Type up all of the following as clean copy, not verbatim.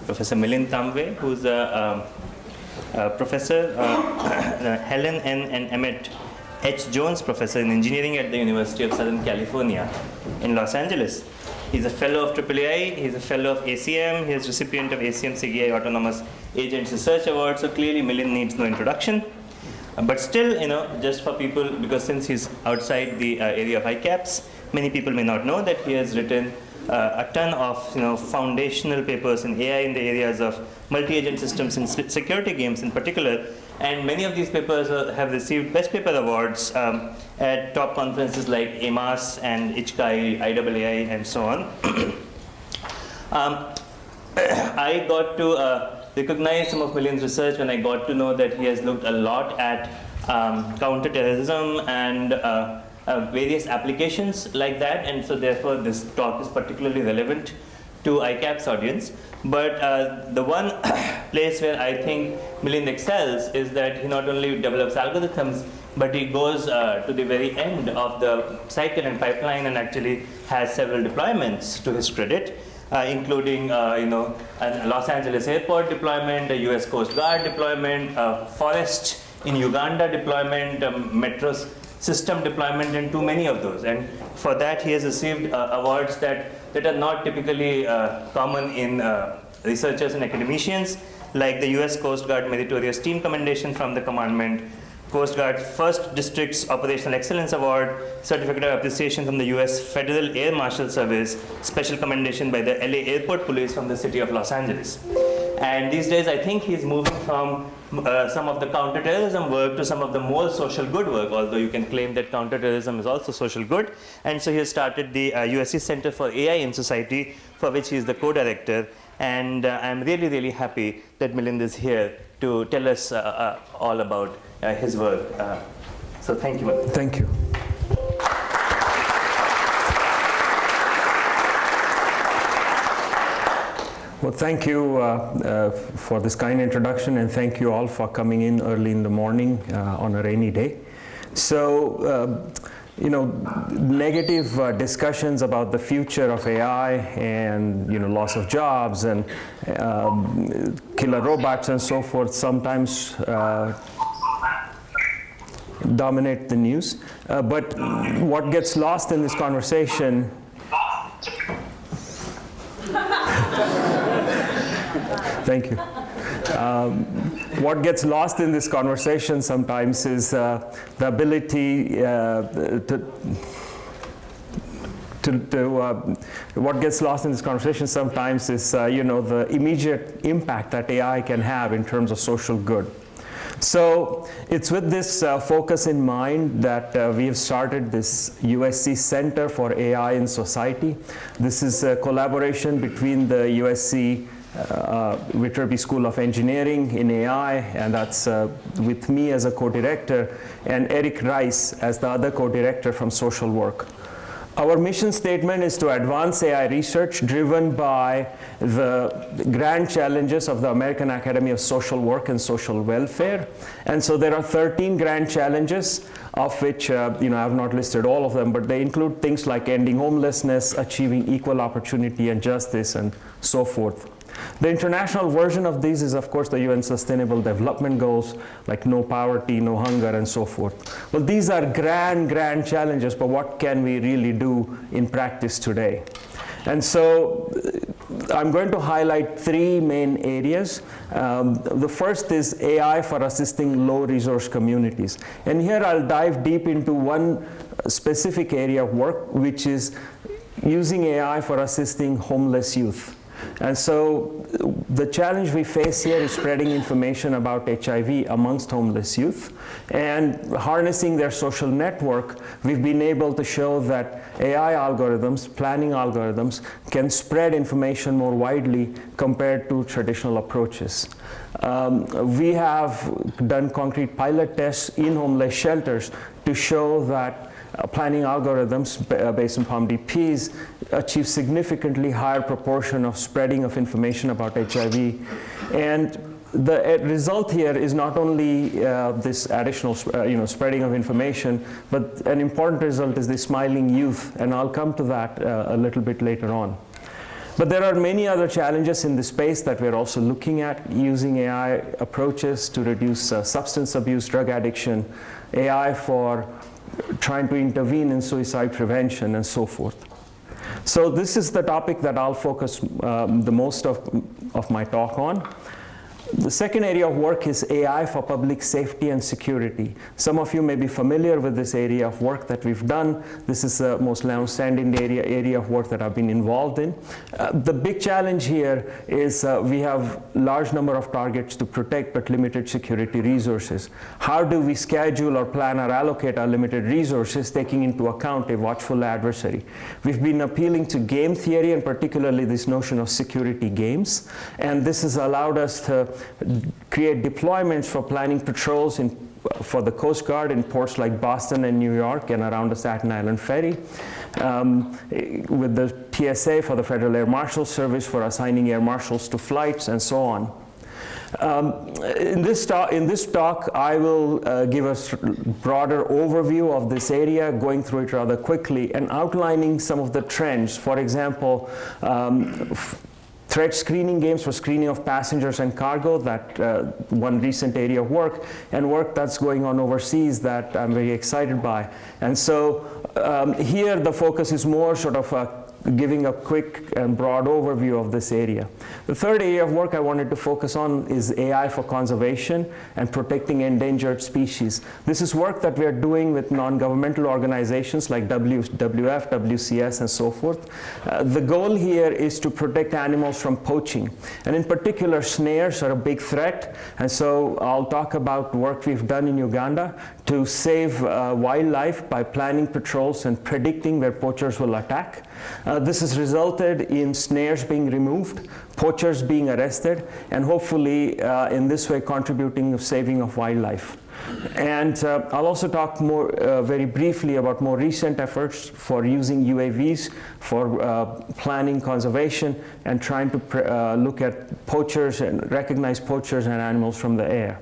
Professor Milind Tambe, who's a professor, Helen N. and Emmett H. Jones Professor in Engineering at the University of Southern California in Los Angeles. He's a fellow of AAAI, he's a fellow of ACM, he's recipient of ACM CGI Autonomous Agents Research Award, so clearly Milind needs no introduction. But still, just for people, because since he's outside the area of ICAPS, many people may not know that he has written a ton of foundational papers in AI in the areas of multi-agent systems and security games in particular. And many of these papers have received Best Paper Awards at top conferences like AMAS and ICAI, IAAI, and so on. I got to recognize some of Milind's research when I got to know that he has looked a lot at counterterrorism and various applications like that, and so therefore this talk is particularly relevant to ICAPS audience. But the one place where I think Milind excels is that he not only develops algorithms, but he goes to the very end of the cycle and pipeline and actually has several deployments to his credit, including a Los Angeles airport deployment, a US Coast Guard deployment, a forest in Uganda deployment, a metro system deployment, and too many of those. And for that, he has received awards that are not typically common in researchers and academicians, like the US Coast Guard Meritorious Team Commendation from the Commandment, Coast Guard First District's Operational Excellence Award, Certificate of Appreciation from the US Federal Air Marshal Service, Special Commendation by the LA Airport Police from the city of Los Angeles. And these days, I think he's moving from some of the counterterrorism work to some of the more social good work, although you can claim that counterterrorism is also social good. And so he has started the USC Center for AI in Society, for which he is the co-director. And I'm really, really happy that Milind is here to tell us all about his work. So thank you, Milind. Thank you. Well, thank you for this kind introduction, and thank you all for coming in early in the morning on a rainy day. So, negative discussions about the future of AI and loss of jobs and killer robots and so forth sometimes dominate the news. But what gets lost in this conversation Thank you. What gets lost in this conversation sometimes is the ability what gets lost in this conversation sometimes is the immediate impact that AI can have in terms of social good. So it's with this focus in mind that we have started this USC Center for AI in Society. This is a collaboration between the USC Viterbi School of Engineering in AI, and that's with me as a co-director, and Eric Rice as the other co-director from social work. Our mission statement is to advance AI research driven by the grand challenges of the American Academy of Social Work and Social Welfare. And so there are 13 grand challenges, of which I have not listed all of them, but they include things like ending homelessness, achieving equal opportunity and justice, and so forth. The international version of these is, of course, the UN Sustainable Development Goals, like no poverty, no hunger, and so forth. Well, these are grand challenges, but what can we really do in practice today? And so I'm going to highlight three main areas. The first is AI for assisting low-resource communities. And here I'll dive deep into one specific area of work, which is using AI for assisting homeless youth. And so the challenge we face here is spreading information about HIV amongst homeless youth. And harnessing their social network, we've been able to show that AI algorithms, planning algorithms, can spread information more widely compared to traditional approaches. We have done concrete pilot tests in homeless shelters to show that planning algorithms based on PALM-DPs achieve significantly higher proportion of spreading of information about HIV. And the result here is not only this additional spreading of information, but an important result is the smiling youth, and I'll come to that a little bit later on. But there are many other challenges in this space that we're also looking at, using AI approaches to reduce substance abuse, drug addiction, AI for trying to intervene in suicide prevention, and so forth. So this is the topic that I'll focus the most of my talk on. The second area of work is AI for public safety and security. Some of you may be familiar with this area of work that we've done. This is the most long-standing area of work that I've been involved in. The big challenge here is we have large number of targets to protect but limited security resources. How do we schedule or plan or allocate our limited resources, taking into account a watchful adversary? We've been appealing to game theory, and particularly this notion of security games, and this has allowed us to create deployments for planning patrols for the Coast Guard in ports like Boston and New York and around the Staten Island Ferry, with the TSA for the Federal Air Marshal Service for assigning air marshals to flights, and so on. In this talk, I will give a broader overview of this area, going through it rather quickly, and outlining some of the trends. For example, threat screening games for screening of passengers and cargo, that one recent area of work, and work that's going on overseas that I'm very excited by. And so here the focus is more sort of giving a quick and broad overview of this area. The third area of work I wanted to focus on is AI for conservation and protecting endangered species. This is work that we are doing with non-governmental organizations like WWF, WCS, and so forth. The goal here is to protect animals from poaching. And in particular, snares are a big threat. And so I'll talk about work we've done in Uganda to save wildlife by planning patrols and predicting where poachers will attack. This has resulted in snares being removed, poachers being arrested, and hopefully in this way contributing to saving of wildlife. And I'll also talk more very briefly about more recent efforts for using UAVs for planning conservation and trying to look at poachers and recognize poachers and animals from the air.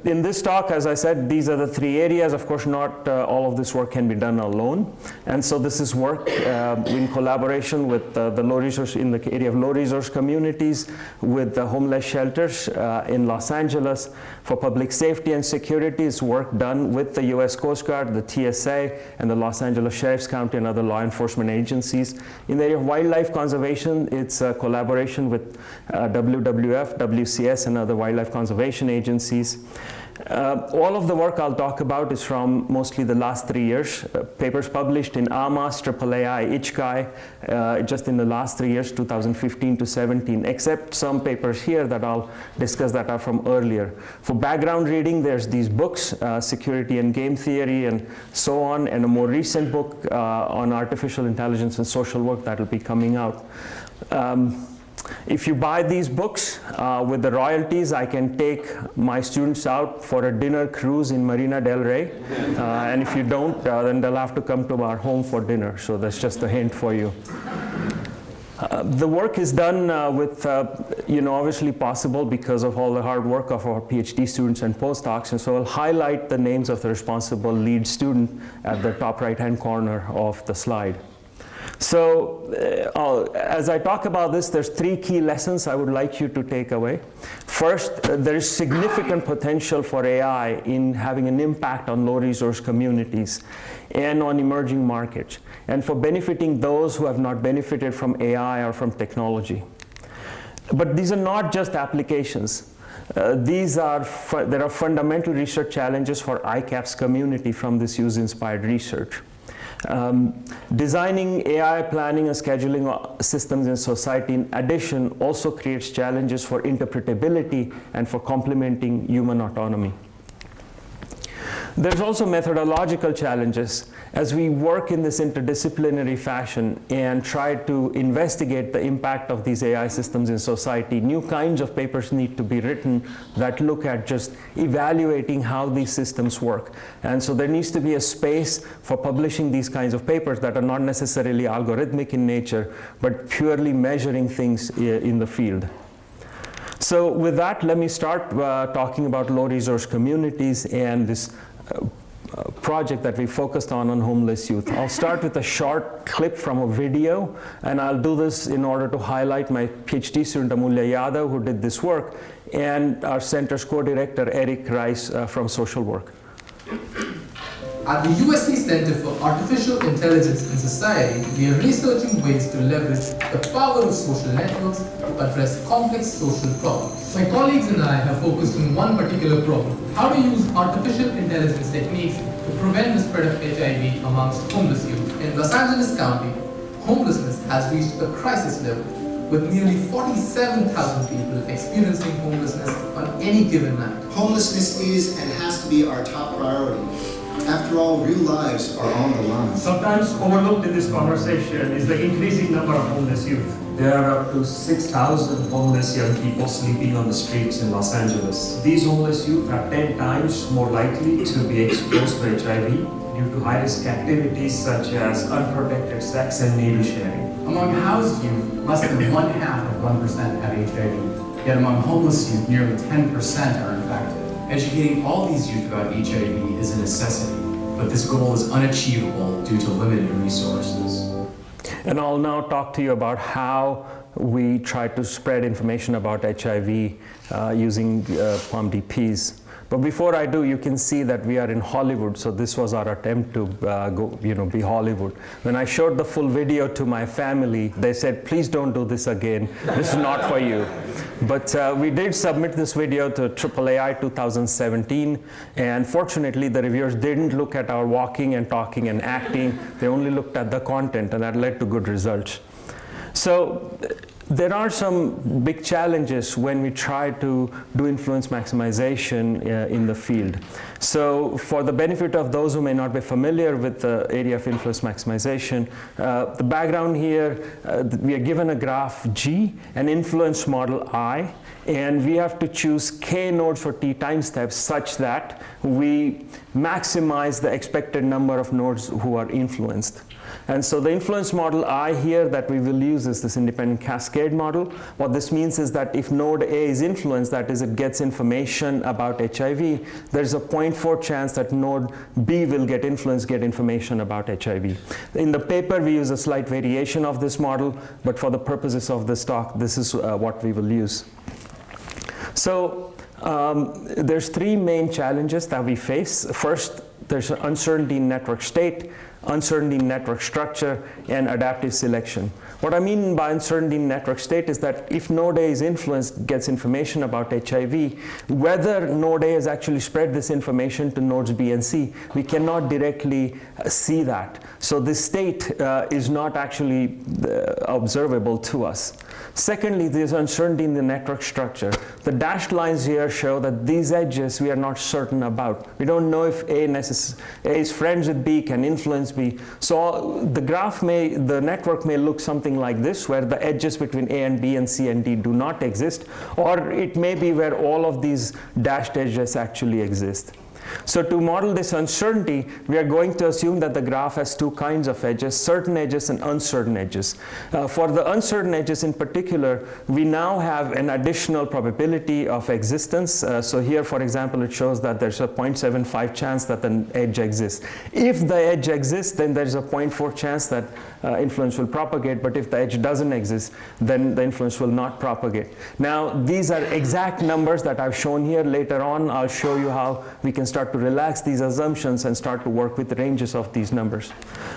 In this talk, as I said, these are the three areas. Of course, not all of this work can be done alone. And so this is work in collaboration with the low resource, in the area of low resource communities, with the homeless shelters in Los Angeles. For public safety and security, it's work done with the US Coast Guard, the TSA, and the Los Angeles Sheriff's County and other law enforcement agencies. In the area of wildlife conservation, it's a collaboration with WWF, WCS, and other wildlife conservation agencies. All of the work I'll talk about is from mostly the last 3 years. Papers published in AMAS, AAAI, ICAPS, just in the last 3 years, 2015 to 17, except some papers here that I'll discuss that are from earlier. For background reading, there's these books, Security and Game Theory and so on, and a more recent book on artificial intelligence and social work that will be coming out. If you buy these books with the royalties, I can take my students out for a dinner cruise in Marina del Rey. And if you don't, then they'll have to come to our home for dinner. So that's just a hint for you. The work is done with, obviously possible because of all the hard work of our PhD students and postdocs. And so I'll highlight the names of the responsible lead student at the top right-hand corner of the slide. So as I talk about this, there's three key lessons I would like you to take away. First, there is significant potential for AI in having an impact on low-resource communities and on emerging markets, and for benefiting those who have not benefited from AI or from technology. But these are not just applications. There are fundamental research challenges for ICAPS community from this use-inspired research. Designing AI planning and scheduling systems in society, in addition, also creates challenges for interpretability and for complementing human autonomy. There's also methodological challenges as we work in this interdisciplinary fashion and try to investigate the impact of these AI systems in society. New kinds of papers need to be written that look at just evaluating how these systems work. And so there needs to be a space for publishing these kinds of papers that are not necessarily algorithmic in nature, but purely measuring things in the field. So with that, let me start talking about low resource communities and this project that we focused on homeless youth. I'll start with a short clip from a video, and I'll do this in order to highlight my PhD student Amulya Yadav, who did this work, and our center's co-director Eric Rice from social work. At the USC Center for Artificial Intelligence in Society, we are researching ways to leverage the power of social networks to address complex social problems. My colleagues and I have focused on one particular problem: how to use artificial intelligence techniques to prevent the spread of HIV amongst homeless youth. In Los Angeles County, homelessness has reached a crisis level, with nearly 47,000 people experiencing homelessness on any given night. Homelessness is and has to be our top priority. After all, real lives are on the line. Sometimes overlooked in this conversation is the increasing number of homeless youth. There are up to 6,000 homeless young people sleeping on the streets in Los Angeles. These homeless youth are 10 times more likely to be exposed to HIV due to high-risk activities such as unprotected sex and needle sharing. Among housed youth, less than 1/2 have HIV. Yet among homeless youth, nearly 10% are infected. Educating all these youth about HIV is a necessity, but this goal is unachievable due to limited resources. And I'll now talk to you about how we try to spread information about HIV using POMDPs. But before I do, you can see that we are in Hollywood, so this was our attempt to be Hollywood. When I showed the full video to my family, they said, please don't do this again. This is not for you. But we did submit this video to AAAI 2017, and fortunately the reviewers didn't look at our walking and talking and acting. They only looked at the content, and that led to good results. So there are some big challenges when we try to do influence maximization in the field. So for the benefit of those who may not be familiar with the area of influence maximization, the background here, we are given a graph G, an influence model I, and we have to choose k nodes for t time steps such that we maximize the expected number of nodes who are influenced. And so the influence model I here that we will use is this independent cascade model. What this means is that if node A is influenced, that is, it gets information about HIV, there's a 0.4 chance that node B will get influenced, get information about HIV. In the paper, we use a slight variation of this model, but for the purposes of this talk, this is what we will use. So there's three main challenges that we face. First, there's uncertainty in network state, uncertainty in network structure, and adaptive selection. What I mean by uncertainty in network state is that if node A is influenced, gets information about HIV, whether node A has actually spread this information to nodes B and C, we cannot directly see that. So this state is not actually observable to us. Secondly, there's uncertainty in the network structure. The dashed lines here show that these edges we are not certain about. We don't know if A is friends with B, can influence B. So the network may look something like this, where the edges between A and B and C and D do not exist, or it may be where all of these dashed edges actually exist. So to model this uncertainty, we are going to assume that the graph has two kinds of edges, certain edges and uncertain edges. For the uncertain edges in particular, we now have an additional probability of existence. So here, for example, it shows that there's a 0.75 chance that an edge exists. If the edge exists, then there's a 0.4 chance that influence will propagate, but if the edge doesn't exist, then the influence will not propagate. Now, these are exact numbers that I've shown here. Later on, I'll show you how we can start to relax these assumptions and start to work with the ranges of these numbers.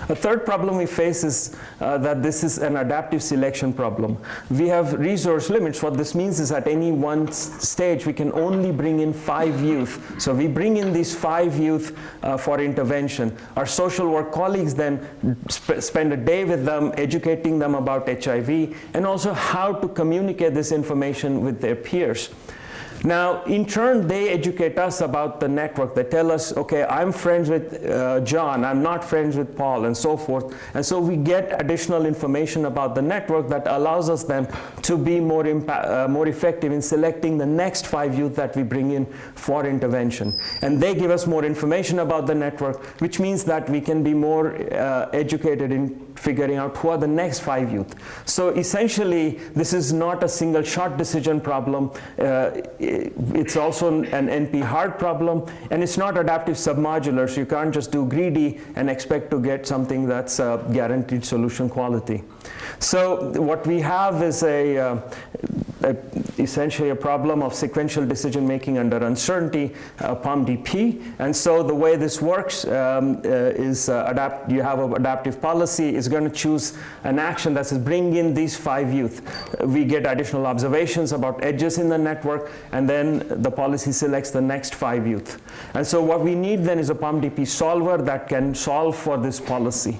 A third problem we face is that this is an adaptive selection problem. We have resource limits. What this means is at any one stage, we can only bring in 5 youth. So we bring in these 5 youth for intervention. Our social work colleagues then spend a day with them, educating them about HIV, and also how to communicate this information with their peers. Now, in turn, they educate us about the network. They tell us, okay, I'm friends with John, I'm not friends with Paul, and so forth. And so we get additional information about the network that allows us then to be more effective in selecting the next 5 youth that we bring in for intervention. And they give us more information about the network, which means that we can be more educated in figuring out who are the next 5 youth. So essentially, this is not a single shot decision problem. it's also an NP hard problem, and it's not adaptive submodular, so you can't just do greedy and expect to get something that's guaranteed solution quality. So what we have is essentially a problem of sequential decision making under uncertainty, POM-DP. And so the way this works is you have an adaptive policy is going to choose an action that says bring in these 5 youth. We get additional observations about edges in the network, and then the policy selects the next 5 youth. And so what we need then is a POM-DP solver that can solve for this policy.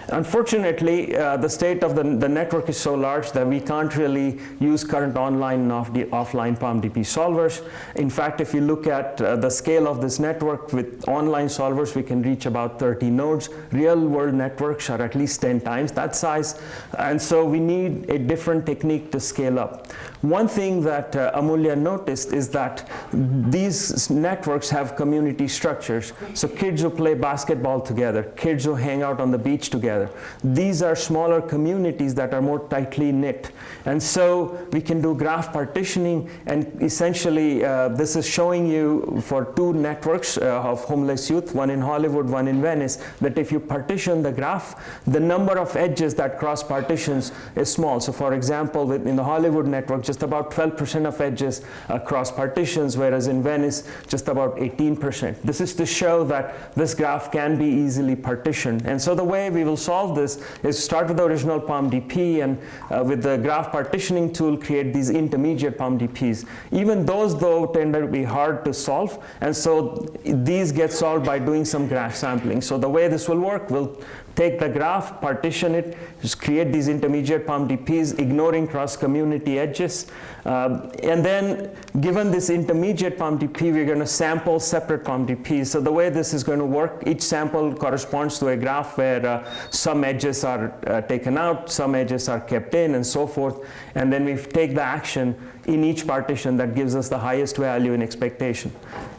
Unfortunately, the state of the network is so large that we can't really use current online and offline POM-DP solvers. In fact, if you look at the scale of this network, with online solvers, we can reach about 30 nodes. Real-world networks are at least 10 times that size. And so we need a different technique to scale up. One thing that Amulya noticed is that these networks have community structures. So kids who play basketball together, kids who hang out on the beach together. These are smaller communities that are more tightly knit. And so we can do graph partitioning, and essentially this is showing you for 2 networks of homeless youth, one in Hollywood, one in Venice, that if you partition the graph, the number of edges that cross partitions is small. So for example, in the Hollywood network, just about 12% of edges cross partitions, whereas in Venice, just about 18%. This is to show that this graph can be easily partitioned. And so the way we will solve this is start with the original POM-DP, and with the graph partitioning tool, create these intermediate POM-DPs. Even those, though, tend to be hard to solve, and so these get solved by doing some graph sampling. So the way this will work, we'll take the graph, partition it, just create these intermediate POM-DPs, ignoring cross-community edges. And then, given this intermediate POM-DP, we're going to sample separate POM-DPs. So the way this is going to work, each sample corresponds to a graph where some edges are taken out, some edges are kept in, and so forth. And then we take the action in each partition that gives us the highest value in expectation.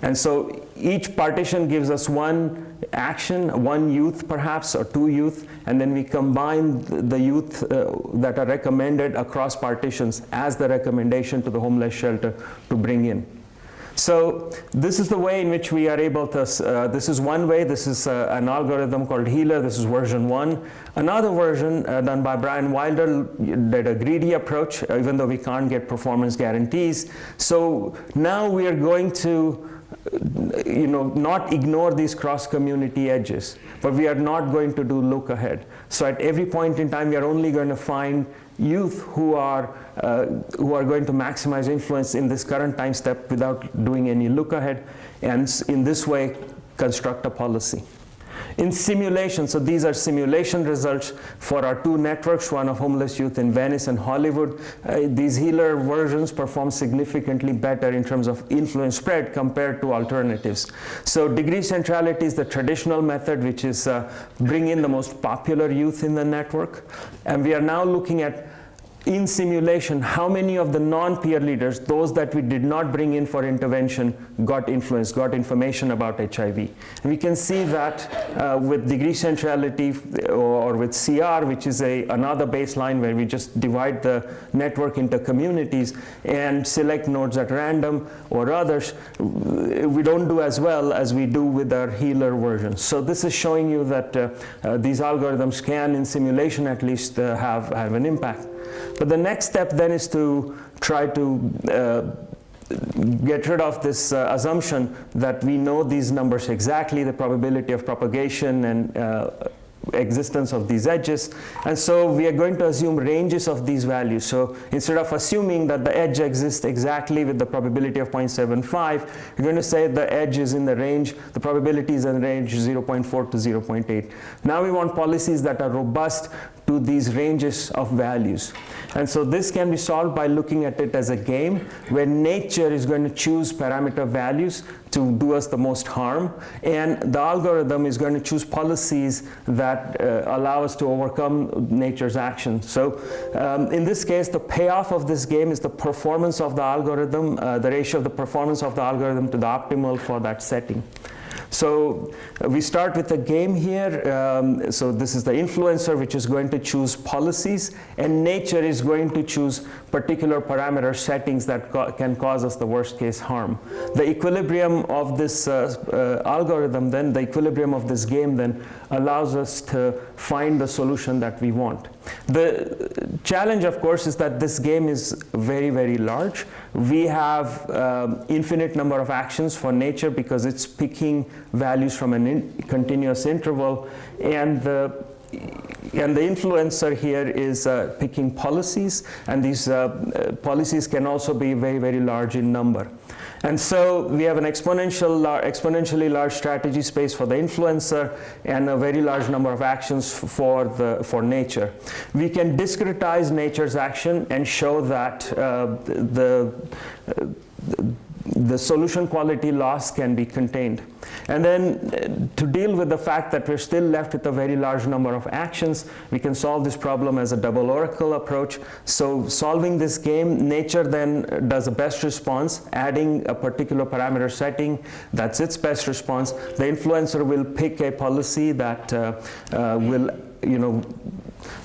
And so each partition gives us one action, one youth perhaps, or 2 youth, and then we combine the youth that are recommended across partitions as the recommendation to the homeless shelter to bring in. So this is the way in which we are able to, this is one way, this is an algorithm called Healer, this is version 1. Another version done by Brian Wilder did a greedy approach, even though we can't get performance guarantees. So now we are going to not ignore these cross-community edges, but we are not going to do look ahead. So at every point in time, we are only going to find youth who are going to maximize influence in this current time step without doing any look ahead, and in this way construct a policy. In simulation, so these are simulation results for our 2 networks, one of homeless youth in Venice and Hollywood. These Healer versions perform significantly better in terms of influence spread compared to alternatives. So degree centrality is the traditional method, which is bring in the most popular youth in the network. And we are now looking at, in simulation, how many of the non-peer leaders, those that we did not bring in for intervention, got influence, got information about HIV. And we can see that with degree centrality or with CR, which is another baseline where we just divide the network into communities and select nodes at random or others, we don't do as well as we do with our Healer version. So this is showing you that these algorithms can, in simulation at least, have an impact. But the next step then is to try to get rid of this assumption that we know these numbers exactly, the probability of propagation and existence of these edges. And so we are going to assume ranges of these values. So instead of assuming that the edge exists exactly with the probability of 0.75, you're going to say the edge is in the range, the probability is in the range 0.4 to 0.8. Now we want policies that are robust to these ranges of values. And so this can be solved by looking at it as a game where nature is going to choose parameter values to do us the most harm, and the algorithm is going to choose policies that allow us to overcome nature's action. So in this case, the payoff of this game is the performance of the algorithm, the ratio of the performance of the algorithm to the optimal for that setting. So we start with a game here. So this is the influencer, which is going to choose policies, and nature is going to choose particular parameter settings that can cause us the worst case harm. The equilibrium of this algorithm then, the equilibrium of this game then allows us to find the solution that we want. The challenge, of course, is that this game is very, very large. We have infinite number of actions for nature because it's picking values from a continuous interval, and the influencer here is picking policies, and these policies can also be very, very large in number. And so we have an exponentially large strategy space for the influencer and a very large number of actions for nature. We can discretize nature's action and show that the solution quality loss can be contained. And then to deal with the fact that we're still left with a very large number of actions, we can solve this problem as a double oracle approach. So solving this game, nature then does a best response, adding a particular parameter setting. That's its best response. The influencer will pick a policy that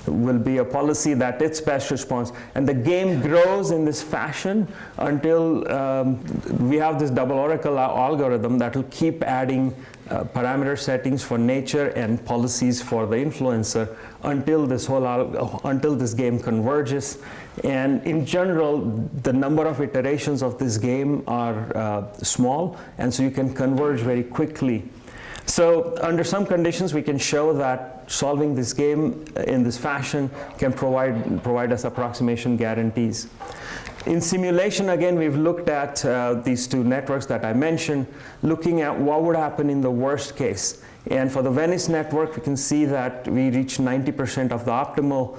will be a policy that its best response, and the game grows in this fashion until we have this double oracle algorithm that will keep adding parameter settings for nature and policies for the influencer until this game converges. And in general, the number of iterations of this game are small, and so you can converge very quickly. So under some conditions, we can show that solving this game in this fashion can provide us approximation guarantees. In simulation, again, we've looked at these two networks that I mentioned, looking at what would happen in the worst case. And for the Venice network, we can see that we reach 90% of the optimal,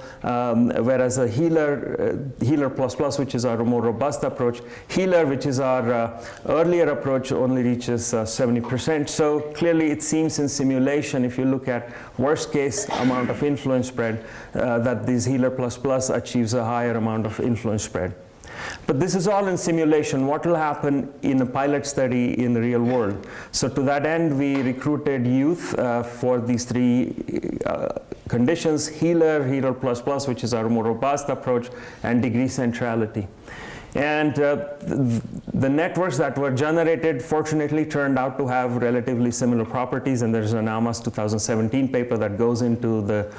whereas a Healer plus, which is our more robust approach, Healer, which is our earlier approach, only reaches 70%. So clearly it seems in simulation, if you look at worst case amount of influence spread, that this Healer plus achieves a higher amount of influence spread. But this is all in simulation. What will happen in a pilot study in the real world? So to that end, we recruited youth for these three conditions: Healer plus, which is our more robust approach, and degree centrality. And the networks that were generated, fortunately, turned out to have relatively similar properties. And there's an AMAS 2017 paper that goes into the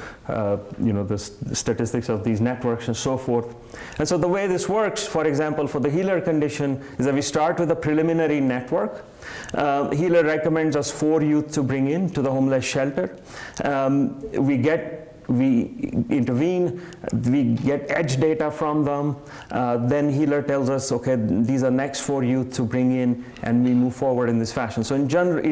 statistics of these networks and so forth. And so the way this works, for example, for the Healer condition, is that we start with a preliminary network. Healer recommends us 4 youth to bring in to the homeless shelter. We intervene, we get edge data from them, then Healer tells us, okay, these are next 4 youth to bring in, and we move forward in this fashion. So in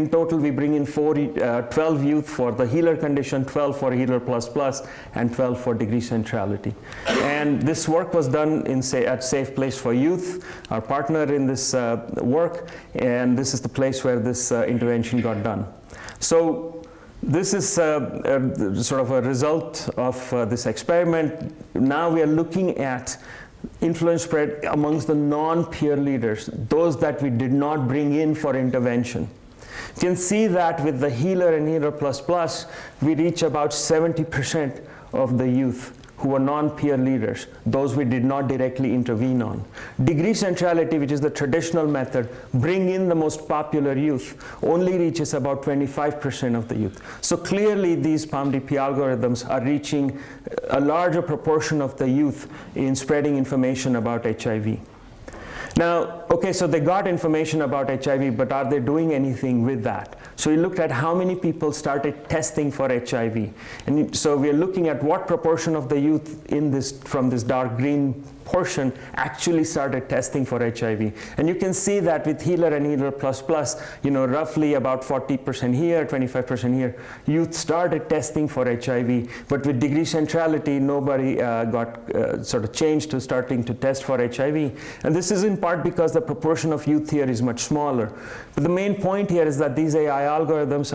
total, we bring in 12 youth for the Healer condition, 12 for Healer plus, and 12 for degree centrality. And this work was done at Safe Place for Youth, our partner in this work, and this is the place where this intervention got done. So this is sort of a result of this experiment. Now we are looking at influence spread amongst the non-peer leaders, those that we did not bring in for intervention. You can see that with the Healer and Healer plus, we reach about 70% of the youth who are non-peer leaders, those we did not directly intervene on. Degree centrality, which is the traditional method, bring in the most popular youth, only reaches about 25% of the youth. So clearly these PALM-DP algorithms are reaching a larger proportion of the youth in spreading information about HIV. Now, okay, so they got information about HIV, but are they doing anything with that? So we looked at how many people started testing for HIV. And so we're looking at what proportion of the youth from this dark green portion actually started testing for HIV. And you can see that with Healer and Healer plus, roughly about 40% here, 25% here, youth started testing for HIV. But with degree centrality, nobody got sort of changed to starting to test for HIV. And this is in part because the proportion of youth here is much smaller. But the main point here is that these AI algorithms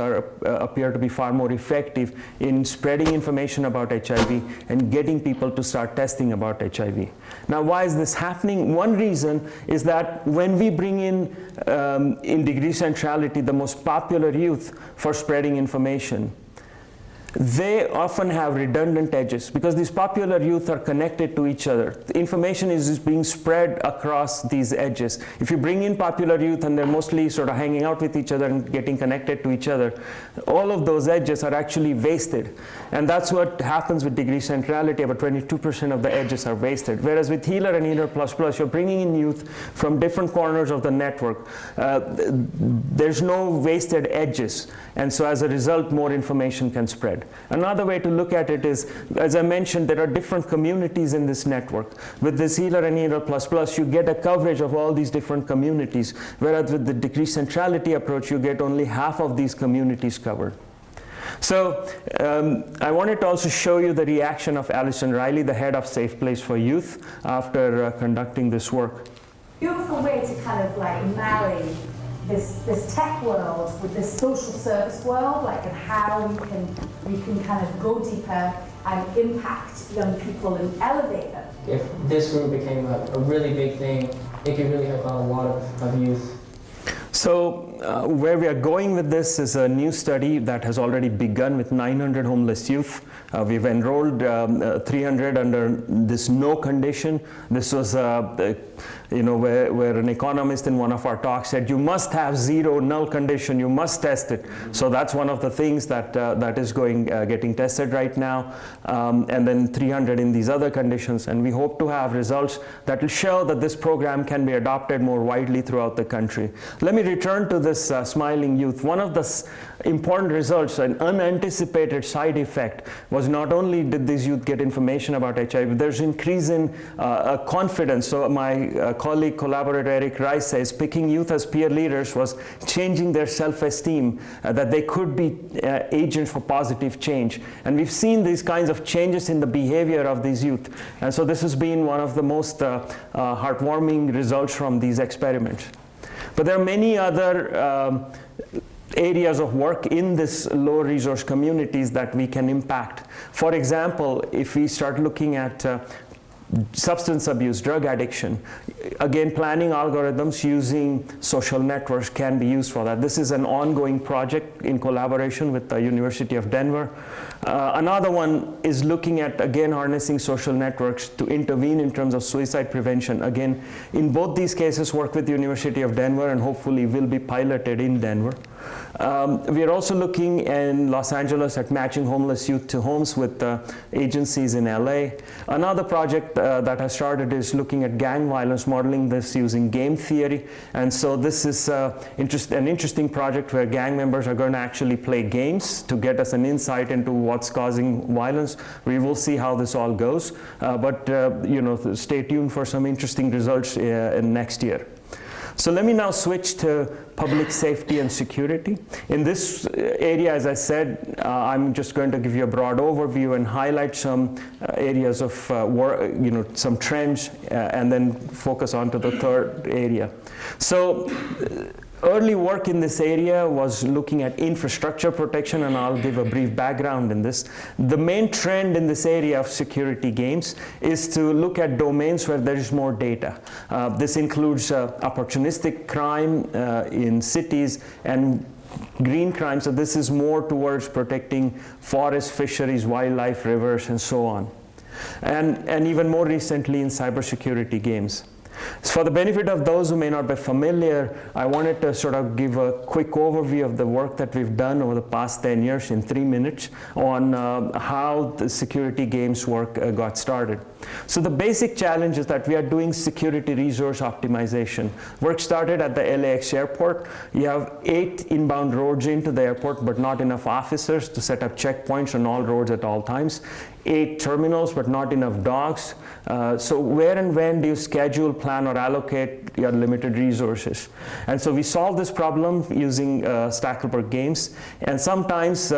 appear to be far more effective in spreading information about HIV and getting people to start testing about HIV. Now, why is this happening? One reason is that when we bring in degree centrality, the most popular youth for spreading information, they often have redundant edges because these popular youth are connected to each other. The information is being spread across these edges. If you bring in popular youth and they're mostly sort of hanging out with each other and getting connected to each other, all of those edges are actually wasted. And that's what happens with degree centrality. About 22% of the edges are wasted. Whereas with Healer and Healer++, you're bringing in youth from different corners of the network. There's no wasted edges. And so as a result, more information can spread. Another way to look at it is, as I mentioned, there are different communities in this network. With this Healer and Healer++, you get a coverage of all these different communities, whereas with the degree centrality approach, you get only half of these communities covered. So I wanted to also show you the reaction of Allison Riley, the head of Safe Place for Youth, after conducting this work. Beautiful way to kind of like marry this tech world with this social service world, like, and how we can kind of go deeper and impact young people and elevate them. If this group became a really big thing, it could really help out a lot of youth. So where we are going with this is a new study that has already begun with 900 homeless youth. We've enrolled 300 under this no condition. This was where an economist in one of our talks said, you must have zero null condition, you must test it. So that's one of the things that is getting tested right now. And then 300 in these other conditions. And we hope to have results that will show that this program can be adopted more widely throughout the country. Let me return to this smiling youth. One of the important results, an unanticipated side effect, was not only did these youth get information about HIV, there's increase in confidence. So my collaborator Eric Rice says picking youth as peer leaders was changing their self-esteem, that they could be agents for positive change. And we've seen these kinds of changes in the behavior of these youth. And so this has been one of the most heartwarming results from these experiments. But there are many other areas of work in this low resource communities that we can impact. For example, if we start looking at substance abuse, drug addiction, again, planning algorithms using social networks can be used for that. This is an ongoing project in collaboration with the University of Denver. Another one is looking at, again, harnessing social networks to intervene in terms of suicide prevention. Again, in both these cases, work with the University of Denver and hopefully will be piloted in Denver. We are also looking in Los Angeles at matching homeless youth to homes with agencies in LA. Another project that has started is looking at gang violence, modeling this using game theory. And so this is an interesting project where gang members are going to actually play games to get us an insight into what's causing violence. We will see how this all goes. But stay tuned for some interesting results in next year. So let me now switch to public safety and security. In this area, as I said, I'm just going to give you a broad overview and highlight some areas of work, some trends, and then focus on to the third area. So early work in this area was looking at infrastructure protection, and I'll give a brief background in this. The main trend in this area of security games is to look at domains where there is more data. This includes opportunistic crime in cities and green crime, so this is more towards protecting forests, fisheries, wildlife, rivers, and so on. And even more recently in cybersecurity games. For the benefit of those who may not be familiar, I wanted to sort of give a quick overview of the work that we've done over the past 10 years in 3 minutes on how the security games work got started. So the basic challenge is that we are doing security resource optimization. Work started at the LAX airport. You have 8 inbound roads into the airport, but not enough officers to set up checkpoints on all roads at all times. 8 terminals, but not enough dogs. So where and when do you schedule, plan, or allocate your limited resources? And so we solve this problem using Stackelberg games. And sometimes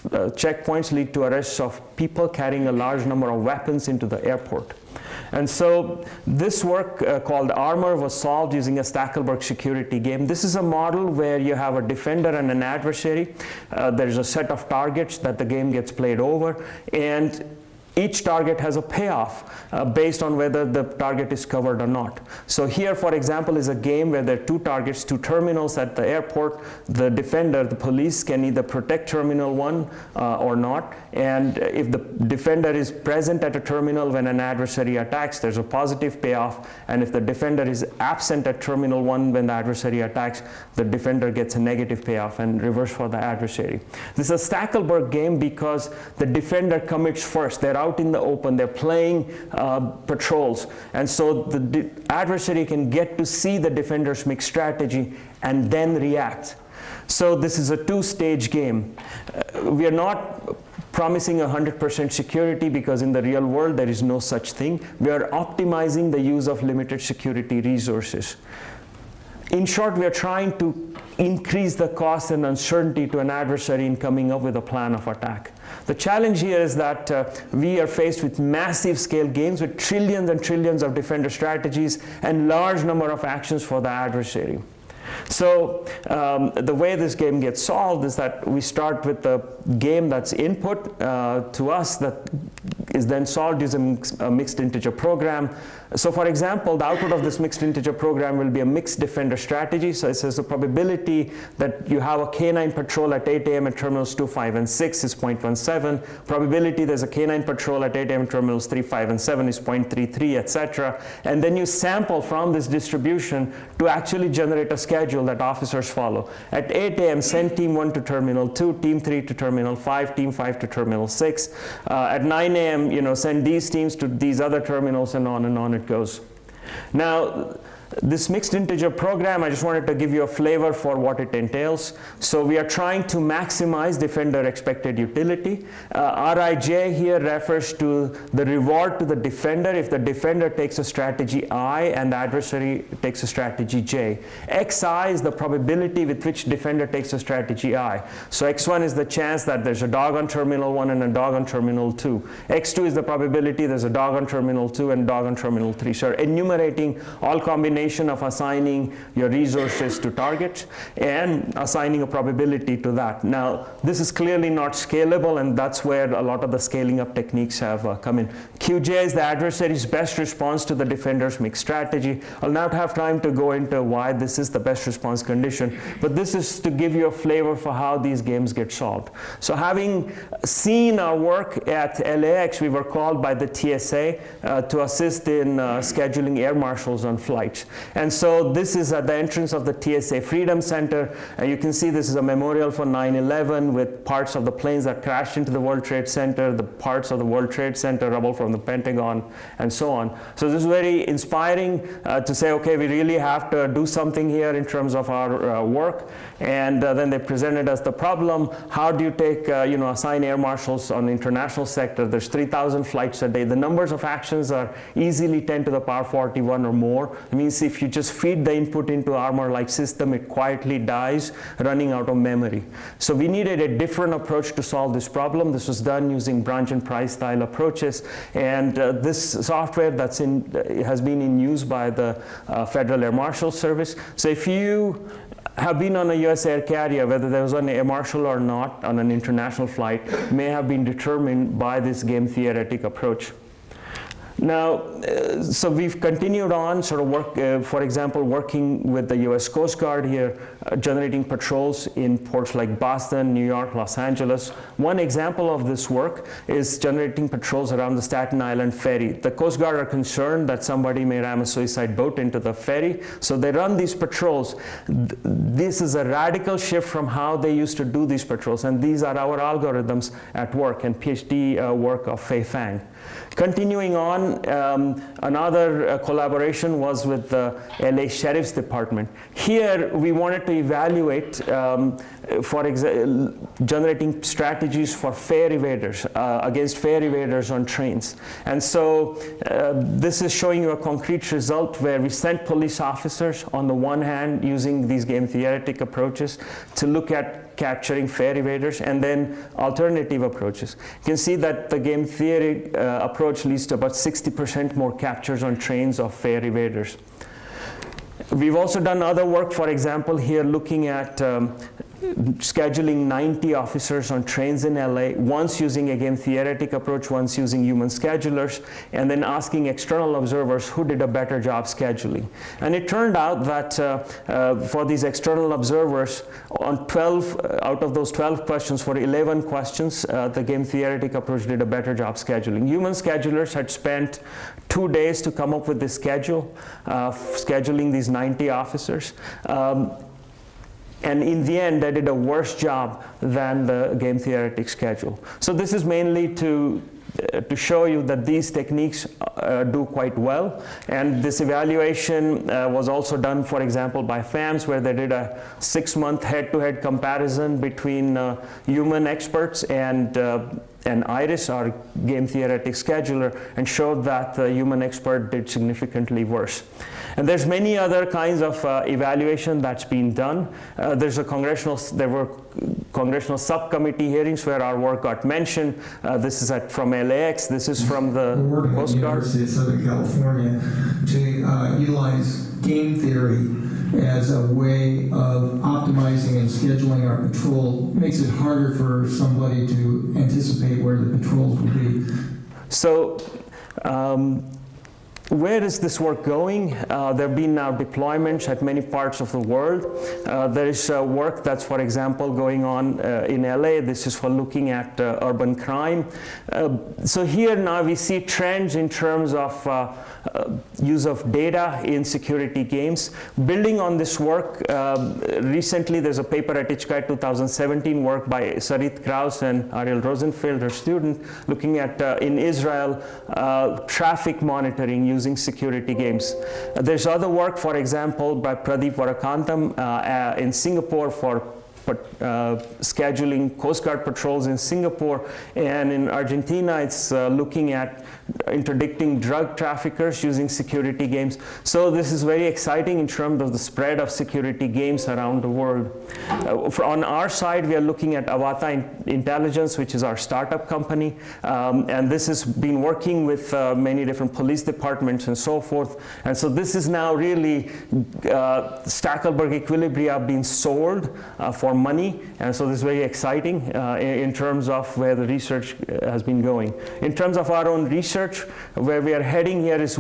checkpoints lead to arrests of people carrying a large number of weapons into the airport. And so this work called Armor was solved using a Stackelberg security game. This is a model where you have a defender and an adversary. There's a set of targets that the game gets played over, and each target has a payoff based on whether the target is covered or not. So here, for example, is a game where there are two targets, two terminals at the airport. The defender, the police, can either protect terminal 1 or not. And if the defender is present at a terminal when an adversary attacks, there's a positive payoff. And if the defender is absent at terminal 1 when the adversary attacks, the defender gets a negative payoff, and reverse for the adversary. This is a Stackelberg game because the defender commits first. They're out in the open, they're playing patrols, and so the adversary can get to see the defender's mixed strategy and then react. So this is a two-stage game. We are not promising 100% security because in the real world there is no such thing. We are optimizing the use of limited security resources. In short, we are trying to increase the cost and uncertainty to an adversary in coming up with a plan of attack. The challenge here is that we are faced with massive scale games with trillions and trillions of defender strategies and large number of actions for the adversary. So the way this game gets solved is that we start with the game that's input to us that is then solved using a mixed integer program. So for example, the output of this mixed integer program will be a mixed defender strategy. So it says the probability that you have a canine patrol at 8 a.m. at terminals 2, 5, and 6 is 0.17. Probability there's a canine patrol at 8 a.m. terminals 3, 5, and 7 is 0.33, etc. And then you sample from this distribution to actually generate a schedule that officers follow. At 8 a.m., send team 1 to terminal 2, team 3 to terminal 5, team 5 to terminal 6. At 9 a.m., send these teams to these other terminals, and on it goes. Now, this mixed integer program, I just wanted to give you a flavor for what it entails. So we are trying to maximize defender expected utility. Rij here refers to the reward to the defender if the defender takes a strategy I and the adversary takes a strategy J. Xi is the probability with which defender takes a strategy I. So X1 is the chance that there's a dog on terminal 1 and a dog on terminal 2. X2 is the probability there's a dog on terminal 2 and dog on terminal 3. So enumerating all combinations of assigning your resources to targets and assigning a probability to that. Now, this is clearly not scalable, and that's where a lot of the scaling up techniques have come in. Qj is the adversary's best response to the defender's mixed strategy. I'll not have time to go into why this is the best response condition, but this is to give you a flavor for how these games get solved. So having seen our work at LAX, we were called by the TSA to assist in scheduling air marshals on flights. And so this is at the entrance of the TSA Freedom Center. You can see this is a memorial for 9/11 with parts of the planes that crashed into the World Trade Center, the parts of the World Trade Center, rubble from the Pentagon, and so on. So this is very inspiring to say, okay, we really have to do something here in terms of our work. And then they presented us the problem. How do you take, assign air marshals on the international sector? There's 3,000 flights a day. The numbers of actions are easily 10 to the power 41 or more. It means if you just feed the input into Armor-like system, it quietly dies, running out of memory. So we needed a different approach to solve this problem. This was done using branch and price style approaches. And this software has been in use by the Federal Air Marshal Service. So if you have been on a US air carrier, whether there was an air marshal or not on an international flight, may have been determined by this game theoretic approach. Now, so we've continued on sort of work, for example, working with the US Coast Guard here, generating patrols in ports like Boston, New York, Los Angeles. One example of this work is generating patrols around the Staten Island ferry. The Coast Guard are concerned that somebody may ram a suicide boat into the ferry, so they run these patrols. This is a radical shift from how they used to do these patrols, and these are our algorithms at work and PhD work of Fei Fang. Continuing on, another collaboration was with the LA Sheriff's Department. Here, we wanted to evaluate, generating strategies for fare evaders, against fare evaders on trains. And so this is showing you a concrete result where we sent police officers, on the one hand, using these game theoretic approaches to look at capturing fare evaders, and then alternative approaches. You can see that the game theory approach leads to about 60% more captures on trains of fare evaders. We've also done other work, for example, here looking at scheduling 90 officers on trains in LA, once using a game theoretic approach, once using human schedulers, and then asking external observers who did a better job scheduling. And it turned out that for these external observers, on 12 out of those 12 questions, for 11 questions, the game theoretic approach did a better job scheduling. Human schedulers had spent 2 days to come up with this schedule, scheduling these 90 officers. And in the end, they did a worse job than the game theoretic schedule. So this is mainly to show you that these techniques do quite well. And this evaluation was also done, for example, by FAMS, where they did a 6-month head-to-head comparison between human experts and IRIS, our game theoretic scheduler, and showed that the human expert did significantly worse. And there's many other kinds of evaluation that's been done. There were congressional subcommittee hearings where our work got mentioned. This is from LAX. This is from the Coast Guard. University of Southern California to utilize game theory as a way of optimizing and scheduling our patrol. Makes it harder for somebody to anticipate where the patrols will be. So where is this work going? There have been now deployments at many parts of the world. There is work that's, for example, going on in LA. This is for looking at urban crime. So here now we see trends in terms of use of data in security games. Building on this work, recently there's a paper at ICAPS 2017 work by Sarit Kraus and Ariel Rosenfeld, her student, looking at, in Israel, traffic monitoring using security games. There's other work, for example, by Pradeep Varakantam in Singapore for scheduling Coast Guard patrols in Singapore, and in Argentina it's looking at interdicting drug traffickers using security games. So this is very exciting in terms of the spread of security games around the world. On our side, we are looking at Avata Intelligence, which is our startup company, and this has been working with many different police departments and so forth. And so this is now really Stackelberg equilibria being sold for money, and so this is very exciting in terms of where the research has been going. In terms of our own research, where we are heading here is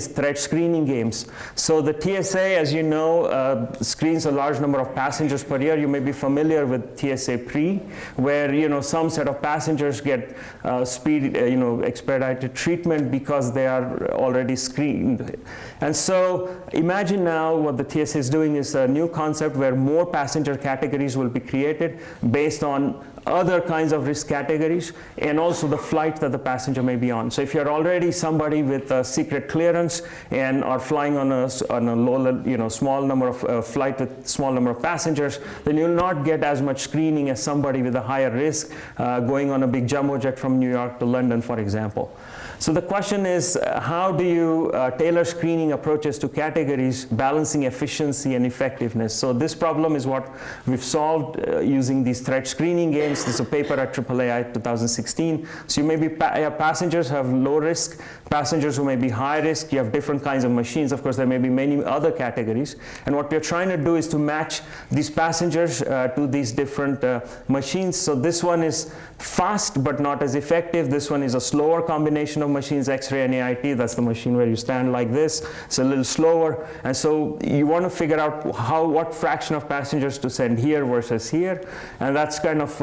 threat screening games. So the TSA, as you know, screens a large number of passengers per year. You may be familiar with TSA Pre, where some set of passengers get expedited treatment because they are already screened. And so imagine now what the TSA is doing is a new concept where more passenger categories will be created based on other kinds of risk categories and also the flight that the passenger may be on. So if you're already somebody with a secret clearance and are flying on a low, small number of flight with small number of passengers, then you'll not get as much screening as somebody with a higher risk going on a big jumbo jet from New York to London, for example. So the question is, how do you tailor screening approaches to categories, balancing efficiency and effectiveness? So this problem is what we've solved using these threat screening games. This is a paper at AAAI 2016. So you may be passengers who have low risk, passengers who may be high risk. You have different kinds of machines. Of course, there may be many other categories. And what we're trying to do is to match these passengers to these different machines. So this one is fast but not as effective. This one is a slower combination of machines, X-ray and AIT. That's the machine where you stand like this. It's a little slower. And so you want to figure out what fraction of passengers to send here versus here. And that's kind of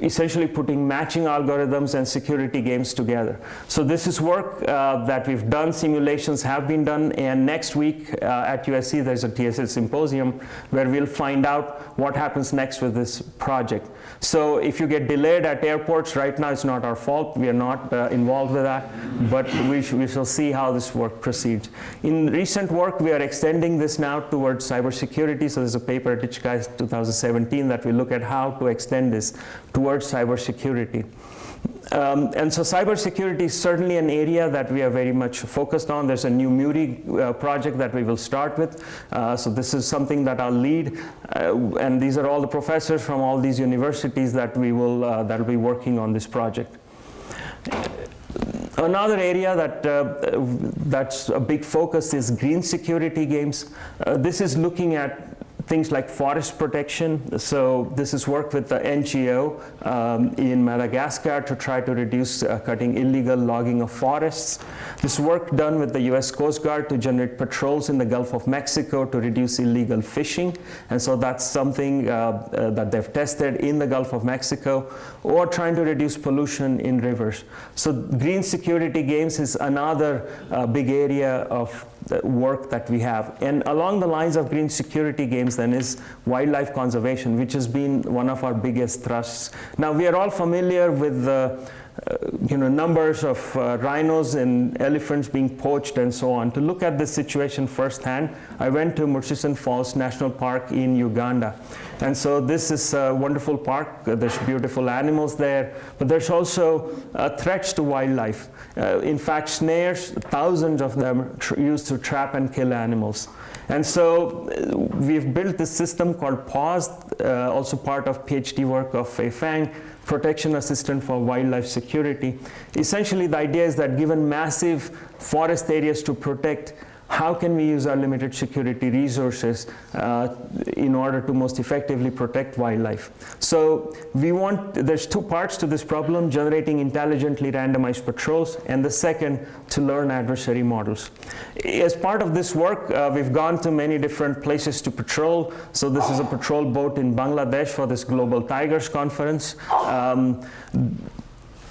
essentially putting matching algorithms and security games together. So this is work that we've done. Simulations have been done. And next week at USC, there's a TSA symposium where we'll find out what happens next with this project. So if you get delayed at airports, right now it's not our fault. We are not involved with that. But we shall see how this work proceeds. In recent work, we are extending this now towards cybersecurity. So there's a paper at ICAPS 2017 that we look at how to extend this towards cybersecurity. And so cybersecurity is certainly an area that we are very much focused on. There's a new MURI project that we will start with. So this is something that I'll lead. And these are all the professors from all these universities that we will that'll be working on this project. Another area that's a big focus is green security games. This is looking at things like forest protection. So this is work with the NGO in Madagascar to try to reduce cutting illegal logging of forests. This work done with the US Coast Guard to generate patrols in the Gulf of Mexico to reduce illegal fishing. And so that's something that they've tested in the Gulf of Mexico, or trying to reduce pollution in rivers. So green security games is another big area of work that we have. And along the lines of green security games then is wildlife conservation, which has been one of our biggest thrusts. Now we are all familiar with the numbers of rhinos and elephants being poached and so on. To look at this situation firsthand, I went to Murchison Falls National Park in Uganda. And so this is a wonderful park. There's beautiful animals there, but there's also threats to wildlife. In fact, snares, thousands of them used to trap and kill animals. And so we've built this system called PAWS, also part of PhD work of Fei Fang, Protection Assistant for Wildlife Security. Essentially, the idea is that given massive forest areas to protect, how can we use our limited security resources in order to most effectively protect wildlife? So there's two parts to this problem: generating intelligently randomized patrols, and the second, to learn adversary models. As part of this work, we've gone to many different places to patrol. So this is a patrol boat in Bangladesh for this Global Tigers Conference.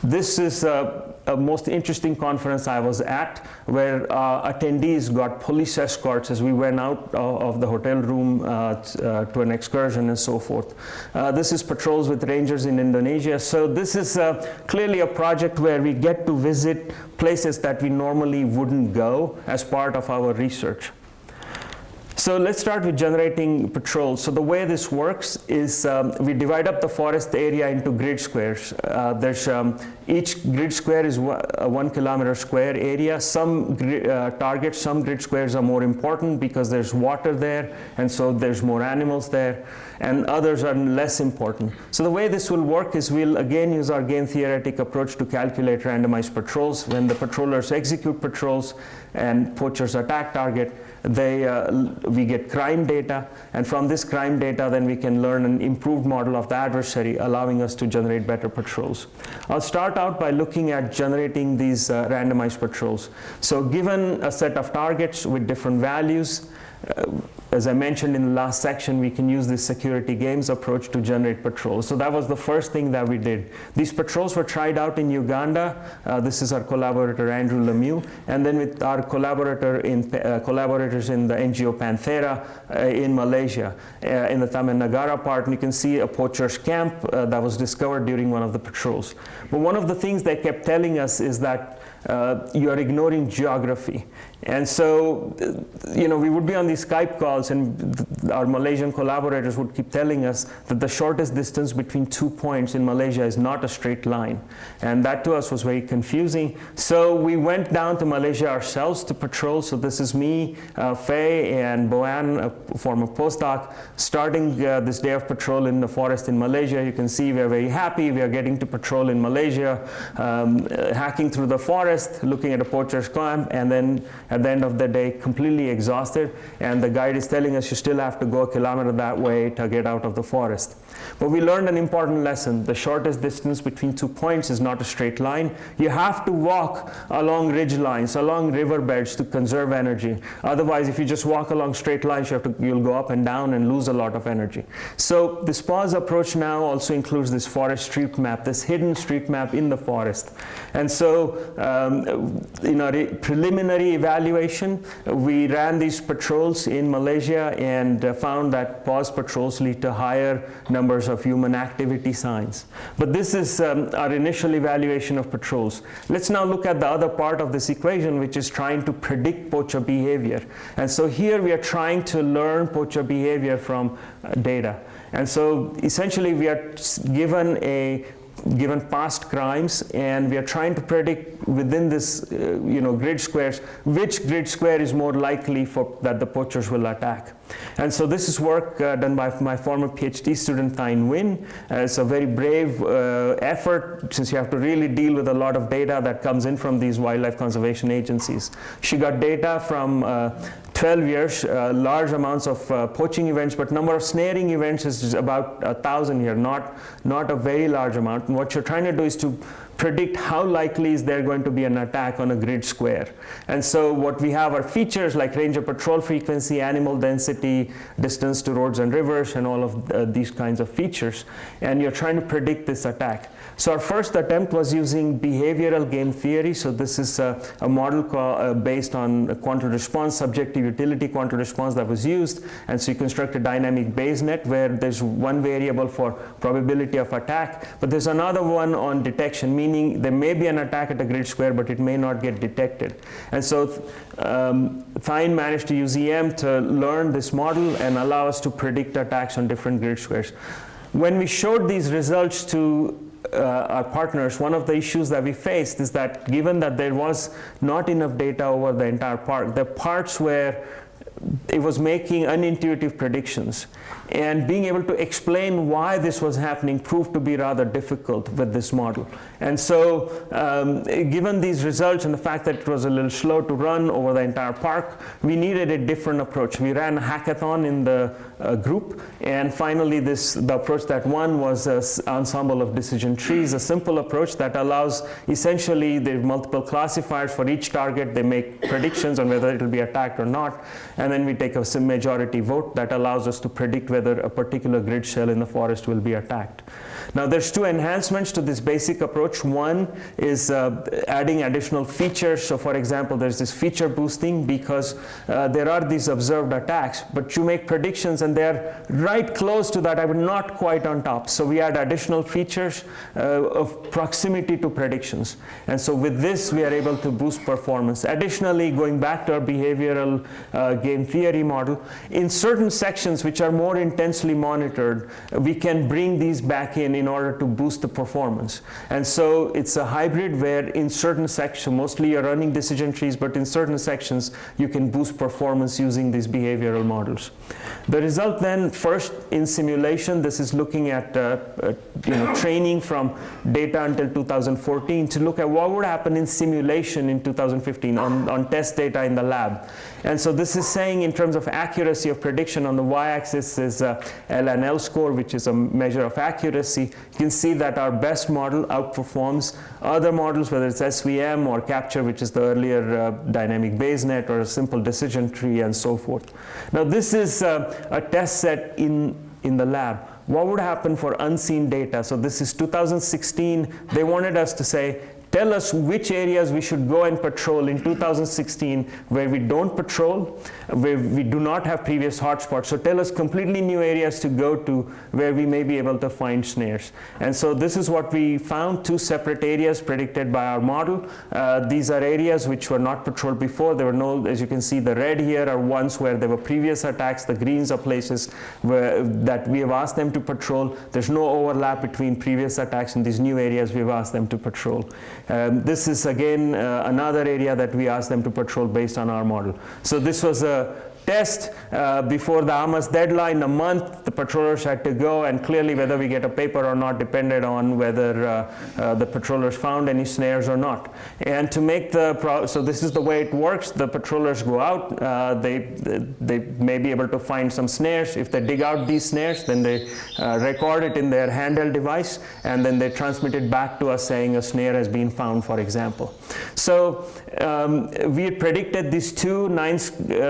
This is a most interesting conference I was at, where attendees got police escorts as we went out of the hotel room to an excursion and so forth. This is patrols with rangers in Indonesia. So this is clearly a project where we get to visit places that we normally wouldn't go as part of our research. So let's start with generating patrols. So the way this works is we divide up the forest area into grid squares. Each grid square is a 1 kilometer square area. Some targets, some grid squares are more important because there's water there, and so there's more animals there, and others are less important. So the way this will work is we'll again use our game theoretic approach to calculate randomized patrols. When the patrollers execute patrols and poachers attack target, we get crime data, and from this crime data then we can learn an improved model of the adversary, allowing us to generate better patrols. I'll start out by looking at generating these randomized patrols. So given a set of targets with different values, as I mentioned in the last section, we can use this security games approach to generate patrols. So that was the first thing that we did. These patrols were tried out in Uganda. This is our collaborator Andrew Lemieux, and then with our collaborators in the NGO Panthera in Malaysia, in the Taman Negara part. And you can see a poacher's camp that was discovered during one of the patrols. But one of the things they kept telling us is that you are ignoring geography. And so, we would be on these Skype calls, and our Malaysian collaborators would keep telling us that the shortest distance between 2 points in Malaysia is not a straight line. And that to us was very confusing. So we went down to Malaysia ourselves to patrol. So this is me, Faye, and Boan, a former postdoc, starting this day of patrol in the forest in Malaysia. You can see we're very happy. We are getting to patrol in Malaysia, hacking through the forest, looking at a poacher's camp, and then at the end of the day, completely exhausted, and the guide is telling us you still have to go a kilometer that way to get out of the forest. But we learned an important lesson. The shortest distance between 2 points is not a straight line. You have to walk along ridge lines, along riverbeds to conserve energy. Otherwise, if you just walk along straight lines, you'll go up and down and lose a lot of energy. So this PAWS approach now also includes this forest street map, this hidden street map in the forest. And so in our preliminary evaluation, we ran these patrols in Malaysia and found that PAWS patrols lead to higher numbers of human activity signs. But this is our initial evaluation of patrols. Let's now look at the other part of this equation, which is trying to predict poacher behavior. And so here we are trying to learn poacher behavior from data. And so essentially we are given a given past crimes, and we are trying to predict within this grid squares which grid square is more likely that the poachers will attack. And so this is work done by my former PhD student Thine Nguyen. It's a very brave effort, since you have to really deal with a lot of data that comes in from these wildlife conservation agencies. She got data from 12 years, large amounts of poaching events, but number of snaring events is about 1,000 here, not a very large amount. And what you're trying to do is to predict how likely is there going to be an attack on a grid square. And so what we have are features like range of patrol frequency, animal density, distance to roads and rivers, and all of these kinds of features. And you're trying to predict this attack. So our first attempt was using behavioral game theory. So this is a model based on quantum response, subjective utility quantum response that was used. And so you construct a dynamic Bayes net where there's one variable for probability of attack, but there's another one on detection, meaning there may be an attack at a grid square, but it may not get detected. And so Thine managed to use EM to learn this model and allow us to predict attacks on different grid squares. When we showed these results to our partners, one of the issues that we faced is that given that there was not enough data over the entire park, the parts where it was making unintuitive predictions, and being able to explain why this was happening proved to be rather difficult with this model. And so given these results and the fact that it was a little slow to run over the entire park, we needed a different approach. We ran a hackathon in the group, and finally the approach that won was an ensemble of decision trees, a simple approach that allows essentially there are multiple classifiers for each target. They make predictions on whether it will be attacked or not, and then we take a majority vote that allows us to predict whether a particular grid shell in the forest will be attacked. Now there's two enhancements to this basic approach. One is adding additional features. So for example, there's this feature boosting because there are these observed attacks, but you make predictions and they're right close to that, but not quite on top. So we add additional features of proximity to predictions. And so with this, we are able to boost performance. Additionally, going back to our behavioral game theory model, in certain sections which are more intensely monitored, we can bring these back in order to boost the performance. And so it's a hybrid where in certain sections, mostly you're running decision trees, but in certain sections you can boost performance using these behavioral models. The result then, first in simulation, this is looking at training from data until 2014 to look at what would happen in simulation in 2015 on test data in the lab. And so this is saying in terms of accuracy of prediction, on the y-axis is LNL score, which is a measure of accuracy. You can see that our best model outperforms other models, whether it's SVM or Capture, which is the earlier dynamic Bayes net, or a simple decision tree, and so forth. Now this is a test set in the lab. What would happen for unseen data? So this is 2016. They wanted us to say, tell us which areas we should go and patrol in 2016 where we don't patrol, where we do not have previous hotspots. So tell us completely new areas to go to where we may be able to find snares. And so this is what we found, two separate areas predicted by our model. These are areas which were not patrolled before. There were no, as you can see, the red here are ones where there were previous attacks. The greens are places that we have asked them to patrol. There's no overlap between previous attacks and these new areas we've asked them to patrol. This is again another area that we asked them to patrol based on our model. So this was a test before the AMAS deadline, a month. The patrollers had to go, and clearly whether we get a paper or not depended on whether the patrollers found any snares or not. And to make so this is the way it works. The patrollers go out, they may be able to find some snares. If they dig out these snares, then they record it in their handheld device, and then they transmit it back to us saying a snare has been found, for example. So we had predicted these two 9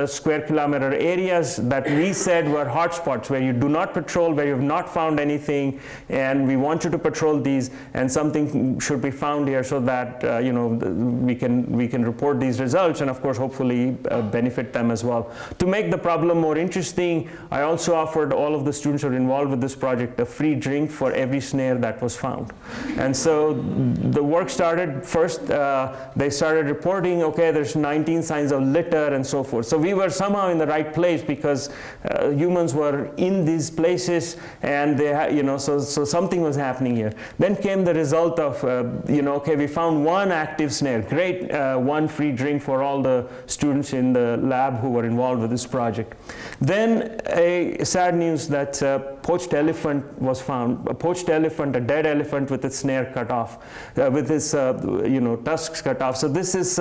square kilometer areas that we said were hotspots where you do not patrol, where you have not found anything, and we want you to patrol these, and something should be found here so that we can report these results, and of course hopefully benefit them as well. To make the problem more interesting, I also offered all of the students who are involved with this project a free drink for every snare that was found. And so the work started. First they started reporting, okay, there's 19 signs of litter and so forth. So we were somehow in in the right place because humans were in these places, and they, so something was happening here. Then came the result of, okay, we found one active snare. Great, one free drink for all the students in the lab who were involved with this project. Then a sad news that poached elephant was found. A poached elephant, a dead elephant with its snare cut off, with its tusks cut off. So this is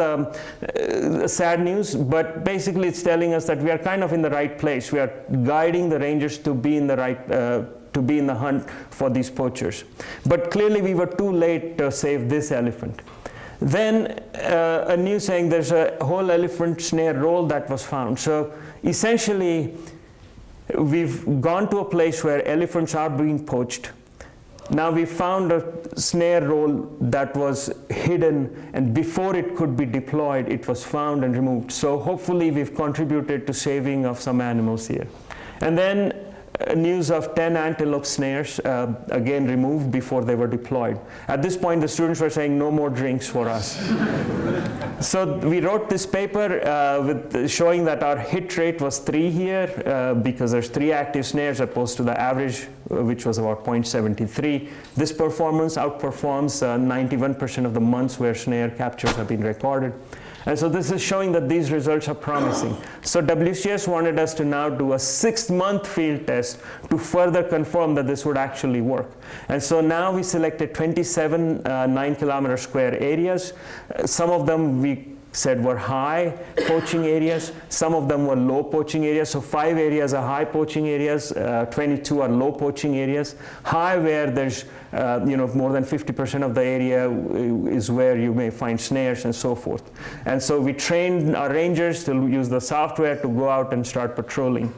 sad news, but basically it's telling us that we are kind of in the right place. We are guiding the rangers to be in the right, to be in the hunt for these poachers. But clearly we were too late to save this elephant. Then a news saying there's a whole elephant snare roll that was found. So essentially, we've gone to a place where elephants are being poached. Now we found a snare roll that was hidden, and before it could be deployed, it was found and removed. So hopefully we've contributed to saving of some animals here. And then news of 10 antelope snares, again removed before they were deployed. At this point, the students were saying, no more drinks for us. So we wrote this paper showing that our hit rate was 3 here, because there's 3 active snares opposed to the average, which was about 0.73. This performance outperforms 91% of the months where snare captures have been recorded. And so this is showing that these results are promising. So WCS wanted us to now do a 6-month field test to further confirm that this would actually work. And so now we selected 27 9-kilometer square areas. Some of them we said were high poaching areas. Some of them were low poaching areas. So 5 areas are high poaching areas, 22 are low poaching areas. High, where there's more than 50% of the area is where you may find snares and so forth. And so we trained our rangers to use the software to go out and start patrolling.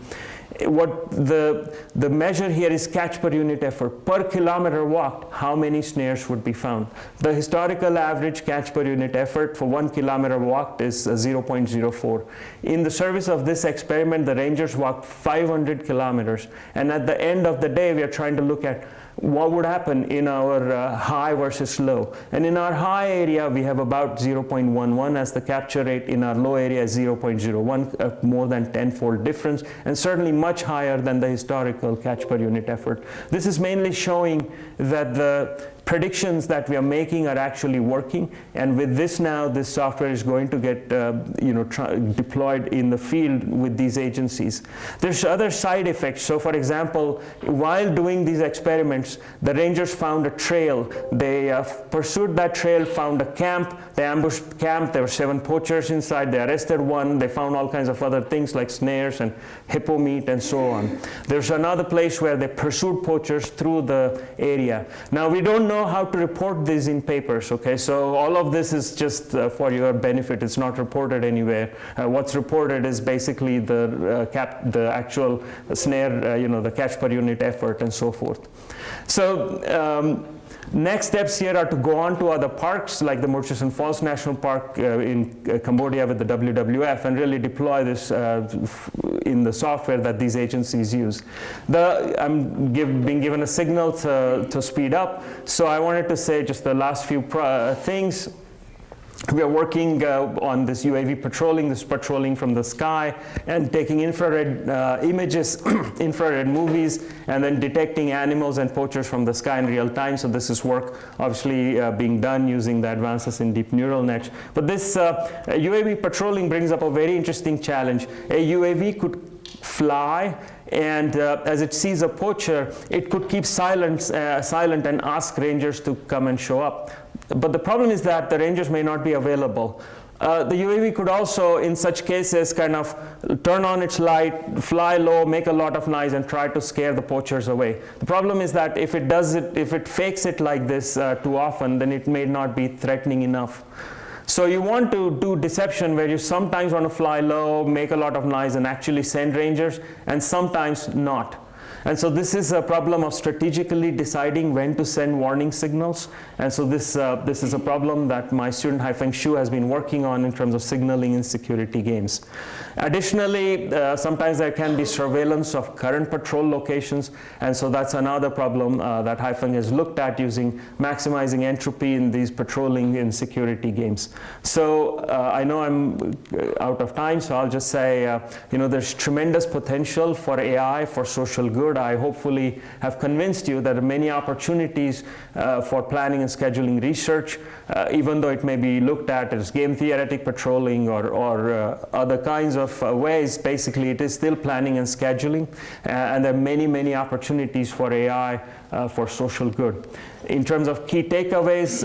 What the measure here is catch per unit effort. Per kilometer walked, how many snares would be found? The historical average catch per unit effort for 1 kilometer walked is 0.04. In the service of this experiment, the rangers walked 500 kilometers. And at the end of the day, we are trying to look at what would happen in our high versus low. And in our high area, we have about 0.11 as the capture rate. In our low area is 0.01, more than 10-fold difference, and certainly much higher than the historical catch per unit effort. This is mainly showing that the predictions that we are making are actually working, and with this now, this software is going to get deployed in the field with these agencies. There's other side effects. So for example, while doing these experiments, the rangers found a trail. They pursued that trail, found a camp. They ambushed the camp. There were 7 poachers inside. They arrested one. They found all kinds of other things like snares and hippo meat and so on. There's another place where they pursued poachers through the area. Now we don't know how to report these in papers, okay? So all of this is just for your benefit. It's not reported anywhere. What's reported is basically the actual snare, the catch per unit effort and so forth. So next steps here are to go on to other parks like the Murchison Falls National Park in Cambodia with the WWF and really deploy this in the software that these agencies use. I'm being given a signal to speed up, so I wanted to say just the last few things. We are working on this UAV patrolling, this patrolling from the sky, and taking infrared images, infrared movies, and then detecting animals and poachers from the sky in real time. So this is work obviously being done using the advances in deep neural nets. But this UAV patrolling brings up a very interesting challenge. A UAV could fly, and as it sees a poacher, it could keep silent and ask rangers to come and show up. But the problem is that the rangers may not be available. The UAV could also, in such cases, kind of turn on its light, fly low, make a lot of noise, and try to scare the poachers away. The problem is that if it fakes it like this too often, then it may not be threatening enough. So you want to do deception where you sometimes want to fly low, make a lot of noise, and actually send rangers, and sometimes not. And so this is a problem of strategically deciding when to send warning signals. And so this is a problem that my student Haifeng Xu has been working on in terms of signaling in security games. Additionally, sometimes there can be surveillance of current patrol locations, and so that's another problem that Haifeng has looked at, using maximizing entropy in these patrolling in security games. So I know I'm out of time, so I'll just say, there's tremendous potential for AI for social good. I hopefully have convinced you that there are many opportunities for planning and scheduling research, even though it may be looked at as game theoretic patrolling or other kinds of ways. Basically, it is still planning and scheduling, and there are many, many opportunities for AI for social good. In terms of key takeaways,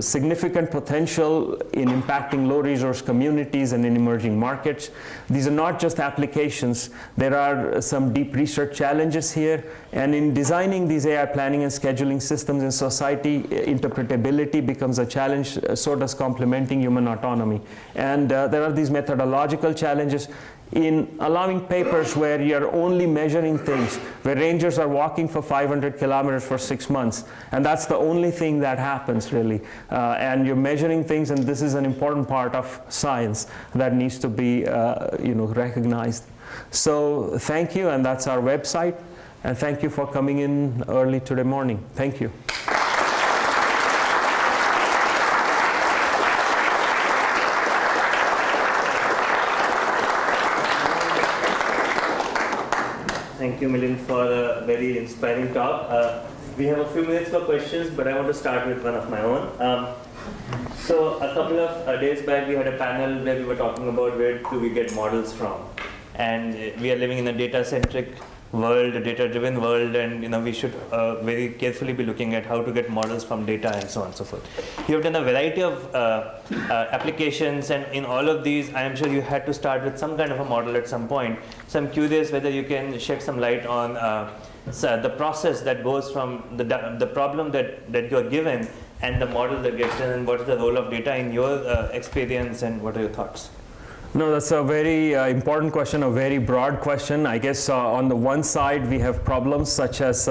significant potential in impacting low-resource communities and in emerging markets. These are not just applications. There are some deep research challenges here. And in designing these AI planning and scheduling systems in society, interpretability becomes a challenge, so does complementing human autonomy. And there are these methodological challenges in allowing papers where you're only measuring things, where rangers are walking for 500 kilometers for 6 months, and that's the only thing that happens, really. And you're measuring things, and this is an important part of science that needs to be recognized. So thank you, and that's our website. And thank you for coming in early today morning. Thank you. Thank you, Milind, for a very inspiring talk. We have a few minutes for questions, but I want to start with one of my own. So a couple of days back, we had a panel where we were talking about where do we get models from. And we are living in a data-centric world, a data-driven world, and we should very carefully be looking at how to get models from data and so on and so forth. You have done a variety of applications, and in all of these, I am sure you had to start with some kind of a model at some point. So I'm curious whether you can shed some light on the process that goes from the problem that you are given and the model that gets done, and what is the role of data in your experience, and what are your thoughts? No, that's a very important question, a very broad question. I guess on the one side, we have problems such as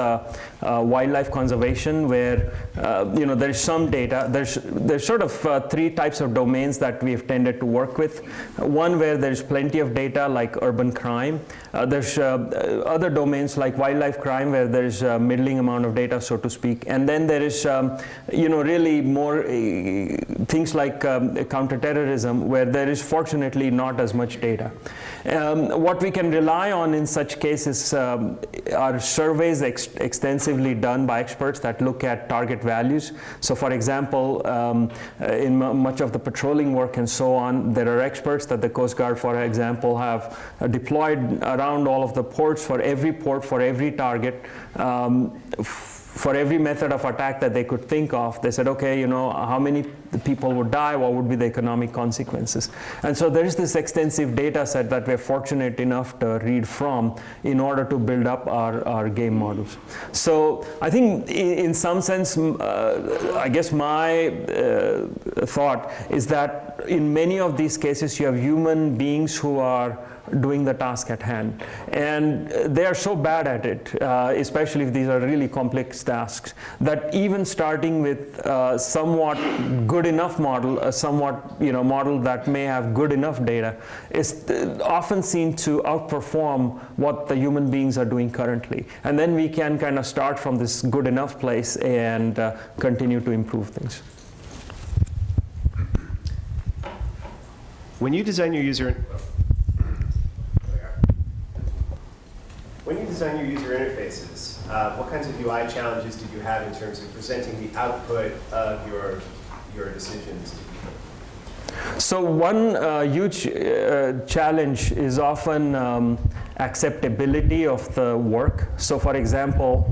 wildlife conservation, where there's some data. There's sort of three types of domains that we have tended to work with. One where there's plenty of data, like urban crime. There's other domains like wildlife crime, where there's a middling amount of data, so to speak. And then there is, really more things like counterterrorism, where there is fortunately not as much data. What we can rely on in such cases are surveys extensively done by experts that look at target values. So for example, in much of the patrolling work and so on, there are experts that the Coast Guard, for example, have deployed around all of the ports, for every port, for every target, for every method of attack that they could think of. They said, okay, how many people would die, what would be the economic consequences? And so there is this extensive data set that we're fortunate enough to read from in order to build up our game models. So I think in some sense, I guess my thought is that in many of these cases, you have human beings who are doing the task at hand. And they are so bad at it, especially if these are really complex tasks, that even starting with somewhat good enough model, a somewhat model that may have good enough data, is often seen to outperform what the human beings are doing currently. And then we can kind of start from this good enough place and continue to improve things. When you design your user interfaces, what kinds of UI challenges did you have in terms of presenting the output of your decisions to people? So one huge challenge is often acceptability of the work. So for example,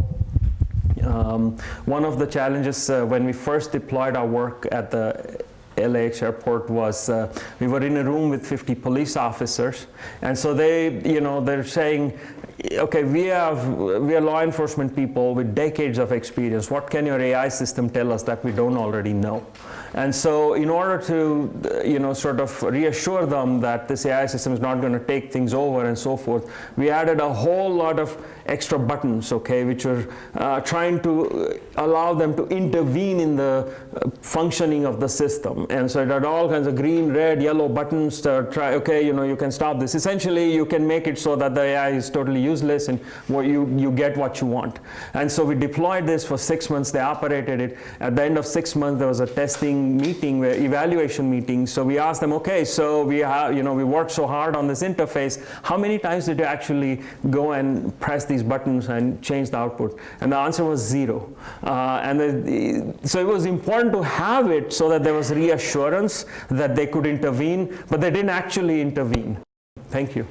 one of the challenges when we first deployed our work at the LAX airport was we were in a room with 50 police officers, and so they're saying, okay, we are law enforcement people with decades of experience. What can your AI system tell us that we don't already know? And so in order to, sort of reassure them that this AI system is not going to take things over and so forth, we added a whole lot of extra buttons, okay, which were trying to allow them to intervene in the functioning of the system. And so it had all kinds of green, red, yellow buttons to try, okay, you can stop this. Essentially, you can make it so that the AI is totally useless and you get what you want. And so we deployed this for 6 months. They operated it. At the end of 6 months, there was a testing meeting, evaluation meeting. So we asked them, okay, so we worked so hard on this interface. How many times did you actually go and press these buttons and change the output? And the answer was 0. So it was important to have it so that there was reassurance that they could intervene, but they didn't actually intervene. Thank you.